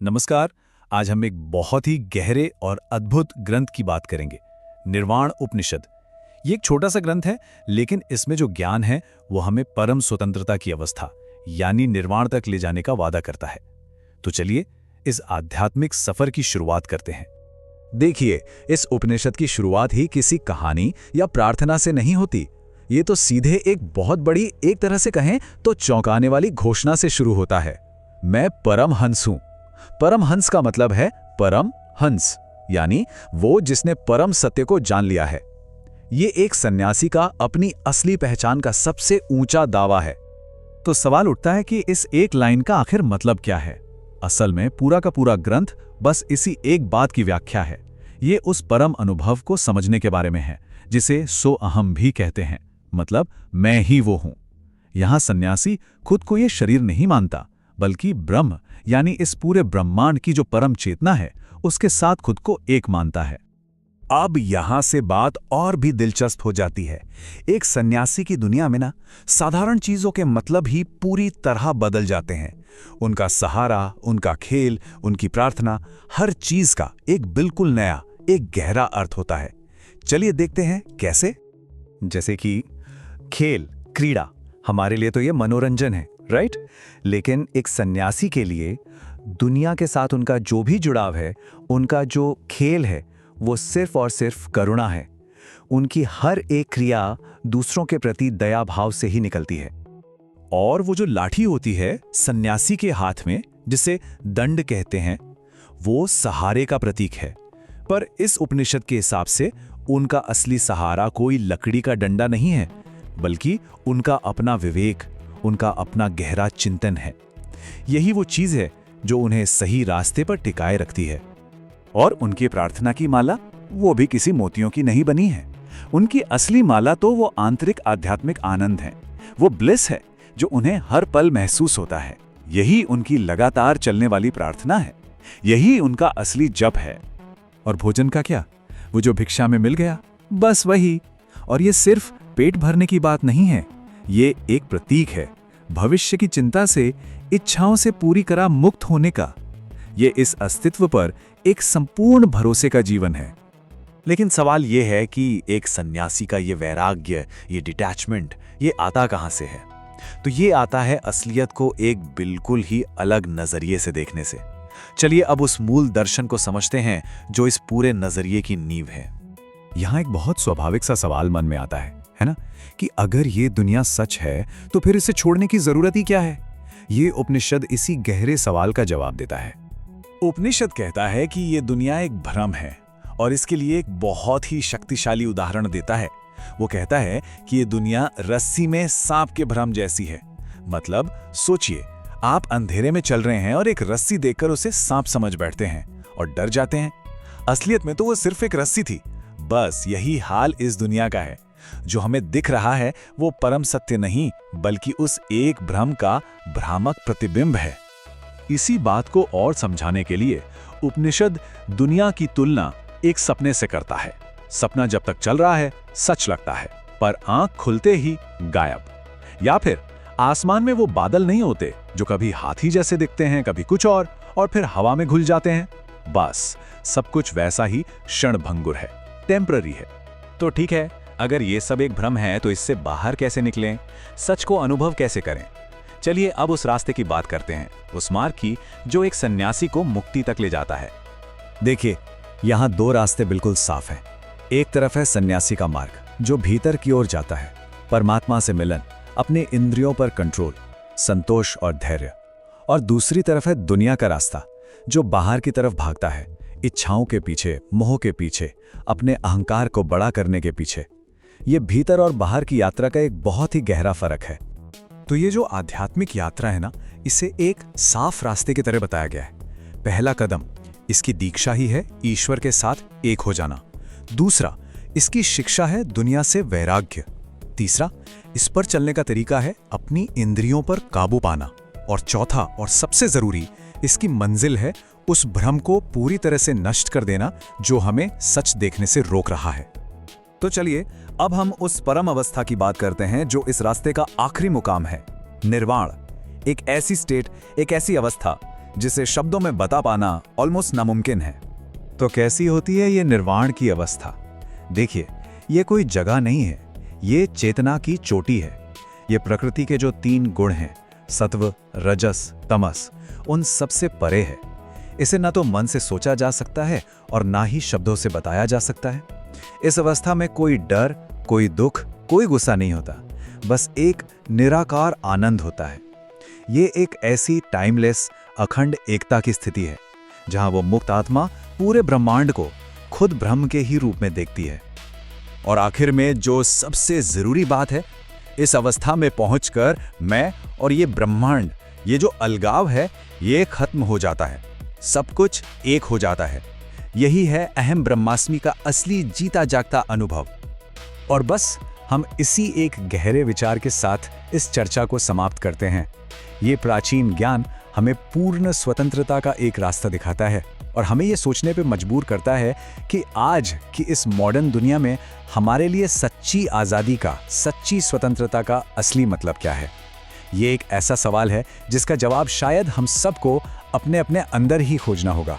नमस्कार। आज हम एक बहुत ही गहरे और अद्भुत ग्रंथ की बात करेंगे, निर्वाण उपनिषद। ये एक छोटा सा ग्रंथ है, लेकिन इसमें जो ज्ञान है वो हमें परम स्वतंत्रता की अवस्था यानी निर्वाण तक ले जाने का वादा करता है। तो चलिए इस आध्यात्मिक सफर की शुरुआत करते हैं। देखिए, इस उपनिषद की शुरुआत ही किसी कहानी या प्रार्थना से नहीं होती। ये तो सीधे एक बहुत बड़ी, एक तरह से कहें तो चौंकाने वाली घोषणा से शुरू होता है। मैं परमहंस हूं। परमहंस का मतलब है परम हंस, यानी वो जिसने परम सत्य को जान लिया है। ये एक सन्यासी का अपनी असली पहचान का सबसे ऊंचा दावा है। तो सवाल उठता है कि इस एक लाइन का आखिर मतलब क्या है। असल में पूरा का पूरा ग्रंथ बस इसी एक बात की व्याख्या है। ये उस परम अनुभव को समझने के बारे में है जिसे सो अहम भी कहते हैं, मतलब मैं ही वो हूं। यहां सन्यासी खुद को ये शरीर नहीं मानता, बल्कि ब्रह्म यानी इस पूरे ब्रह्मांड की जो परम चेतना है उसके साथ खुद को एक मानता है। अब यहां से बात और भी दिलचस्प हो जाती है। एक सन्यासी की दुनिया में साधारण चीजों के मतलब ही पूरी तरह बदल जाते हैं। उनका सहारा, उनका खेल, उनकी प्रार्थना, हर चीज का एक बिल्कुल नया, एक गहरा अर्थ होता है। चलिए देखते हैं कैसे। जैसे कि खेल, क्रीड़ा, हमारे लिए तो ये मनोरंजन है, राइट? लेकिन एक सन्यासी के लिए दुनिया के साथ उनका जो भी जुड़ाव है, उनका जो खेल है, वो सिर्फ और सिर्फ करुणा है। उनकी हर एक क्रिया दूसरों के प्रति दया भाव से ही निकलती है। और वो जो लाठी होती है सन्यासी के हाथ में, जिसे दंड कहते हैं, वो सहारे का प्रतीक है। पर इस उपनिषद के हिसाब से उनका असली सहारा कोई लकड़ी का डंडा नहीं है, बल्कि उनका अपना विवेक, उनका अपना गहरा चिंतन है। यही वो चीज है जो उन्हें सही रास्ते पर टिकाए रखती है। और उनकी प्रार्थना की माला, वो भी किसी मोतियों की नहीं बनी है। उनकी असली माला तो वो आंतरिक आध्यात्मिक आनंद है, वो ब्लिस है जो उन्हें हर पल महसूस होता है। यही उनकी लगातार चलने वाली प्रार्थना है, यही उनका असली जप है। और भोजन का क्या? वो जो भिक्षा में मिल गया, बस वही। और ये सिर्फ पेट भरने की बात नहीं है, ये एक प्रतीक है भविष्य की चिंता से, इच्छाओं से पूरी तरह मुक्त होने का। ये इस अस्तित्व पर एक संपूर्ण भरोसे का जीवन है। लेकिन सवाल ये है कि एक सन्यासी का ये वैराग्य, ये डिटैचमेंट, ये आता कहाँ से है? तो ये आता है असलियत को एक बिल्कुल ही अलग नजरिए से देखने से। चलिए अब उस मूल दर्शन को समझते हैं जो इस पूरे नजरिए की नींव है। यहां एक बहुत स्वाभाविक सा सवाल मन में आता है ना, कि अगर ये दुनिया सच है तो फिर इसे छोड़ने की जरूरत ही क्या है? ये उपनिषद इसी गहरे सवाल का जवाब देता है। उपनिषद कहता है कि ये दुनिया एक भ्रम है, और इसके लिए एक बहुत ही शक्तिशाली उदाहरण देता है। वो कहता है कि ये दुनिया रस्सी में सांप के भ्रम जैसी है। मतलब सोचिए, आप अंधेरे में चल रहे हैं और एक रस्सी देखकर उसे सांप समझ बैठते हैं और डर जाते हैं। असलियत में तो वो सिर्फ एक रस्सी थी। बस यही हाल इस दुनिया का है। जो हमें दिख रहा है वो परम सत्य नहीं, बल्कि उस एक भ्रम का भ्रामक प्रतिबिंब है। इसी बात को और समझाने के लिए उपनिषद दुनिया की तुलना एक सपने से करता है। सपना जब तक चल रहा है सच लगता है, पर आंख खुलते ही गायब। या फिर आसमान में वो बादल नहीं होते जो कभी हाथी जैसे दिखते हैं, कभी कुछ और फिर हवा में घुल जाते हैं। बस सब कुछ वैसा ही क्षणभंगुर है, टेम्पररी है। तो ठीक है, अगर ये सब एक भ्रम है तो इससे बाहर कैसे निकलें? सच को अनुभव कैसे करें? चलिए अब उस रास्ते की बात करते हैं, उस मार्ग की जो एक सन्यासी को मुक्ति तक ले जाता है। देखिए, यहाँ दो रास्ते बिल्कुल साफ हैं। एक तरफ है सन्यासी का मार्ग, जो भीतर की ओर जाता है, परमात्मा से मिलन, अपने इंद्रियों पर कंट्रोल, संतोष और धैर्य। और दूसरी तरफ है दुनिया का रास्ता, जो बाहर की तरफ भागता है, इच्छाओं के पीछे, मोह के पीछे, अपने अहंकार को बड़ा करने के पीछे। ये भीतर और बाहर की यात्रा का एक बहुत ही गहरा फर्क है। तो ये जो आध्यात्मिक यात्रा है ना, इसे एक साफ रास्ते की तरह बताया गया है। पहला कदम इसकी दीक्षा ही है ईश्वर के साथ एक हो जाना। दूसरा, इसकी शिक्षा है दुनिया से वैराग्य। तीसरा, इस पर चलने का तरीका है अपनी इंद्रियों पर काबू पाना। और चौथा और सबसे जरूरी, इसकी मंजिल है उस भ्रम को पूरी तरह से नष्ट कर देना जो हमें सच देखने से रोक रहा है। तो चलिए अब हम उस परम अवस्था की बात करते हैं जो इस रास्ते का आखिरी मुकाम है, निर्वाण। एक ऐसी स्टेट, एक ऐसी अवस्था जिसे शब्दों में बता पाना ऑलमोस्ट नामुमकिन है। तो कैसी होती है ये निर्वाण की अवस्था? देखिए, ये कोई जगह नहीं है, ये चेतना की चोटी है। ये प्रकृति के जो 3 गुण हैं, सत्व, रजस, तमस, उन सबसे परे है। इसे ना तो मन से सोचा जा सकता है और ना ही शब्दों से बताया जा सकता है। इस अवस्था में कोई डर, कोई दुख, कोई गुस्सा नहीं होता, बस एक निराकार आनंद होता है। ये एक ऐसी टाइमलेस, अखंड एकता की स्थिति है जहां वो मुक्त आत्मा पूरे ब्रह्मांड को खुद ब्रह्म के ही रूप में देखती है। और आखिर में जो सबसे जरूरी बात है, इस अवस्था में पहुंचकर मैं और ये ब्रह्मांड, ये जो अलगाव है, ये खत्म हो जाता है। सब कुछ एक हो जाता है। यही है अहम ब्रह्मास्मि का असली जीता जागता अनुभव। और बस हम इसी एक गहरे विचार के साथ इस चर्चा को समाप्त करते हैं। ये प्राचीन ज्ञान हमें पूर्ण स्वतंत्रता का एक रास्ता दिखाता है और हमें ये सोचने पे मजबूर करता है कि आज की इस मॉडर्न दुनिया में हमारे लिए सच्ची आज़ादी का, सच्ची स्वतंत्रता का असली मतलब क्या है। ये एक ऐसा सवाल है जिसका जवाब शायद हम सबको अपने अपने अंदर ही खोजना होगा।